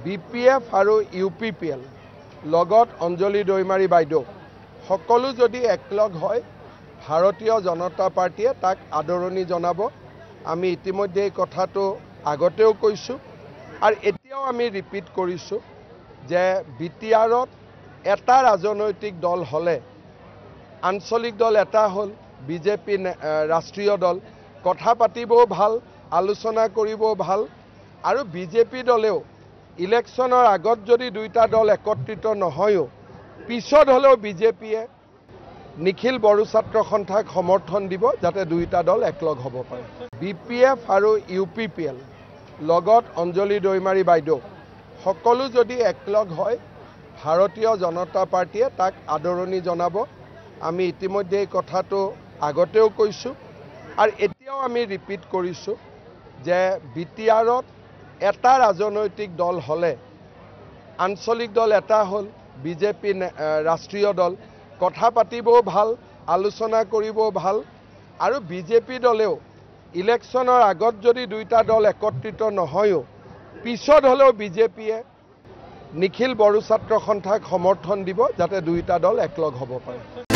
BPF আৰু UPPL লগত অঞ্জলি দৈমাৰী বাইদেউ সকলো যদি একলগ হয় ভাৰতীয় জনতা পাৰ্টিয়ে তাক আদৰণি জনাব। আমি ইতিমধ্যে এই কথাটো আগতেও কৈছোঁ আৰু এতিয়াও আমি ৰিপিট কৰিছোঁ যে বিটিআৰত এটা ৰাজনৈতিক দল হ'লে আঞ্চলিক দল এটা হ'ল বিজেপি ৰাষ্ট্ৰীয় দল কথা পাতিবও ভাল, আলোচনা কৰিবও ভাল আৰু বিজেপি দলেও ইলেকশ্যনৰ আগত যদি দুইটা দল একত্ৰিত নহয়ও পিছত হ'লেও বিজেপিয়ে নিখিল বড়ো ছাত্ৰ সন্থাক সমৰ্থন দিব যাতে দুইটা দল একলগ হ'ব পাৰে। BPF আৰু UPPL লগত অঞ্জলি দৈমাৰী বাইদেউ সকলো যদি একলগ হয় ভাৰতীয় জনতা পাৰ্টিয়ে তাক আদৰণি জনাব। আমি ইতিমধ্যে এই কথাটো আগতেও কৈছোঁ আৰু এতিয়াও আমি ৰিপিট কৰিছোঁ যে বিটিআৰত এটা ৰাজনৈতিক দল হ'লে আঞ্চলিক দল এটা হ'ল বিজেপি ৰাষ্ট্ৰীয় দল কথা পাতিবও ভাল, আলোচনা কৰিবও ভাল আৰু বিজেপি দলেও ইলেকশ্যনৰ আগত যদি দুইটা দল একত্ৰিত নহয়ও পিছত হ'লেও বিজেপিয়ে নিখিল বড়ো ছাত্ৰ সন্থাক সমৰ্থন দিব যাতে দুইটা দল একলগ হ'ব পাৰে।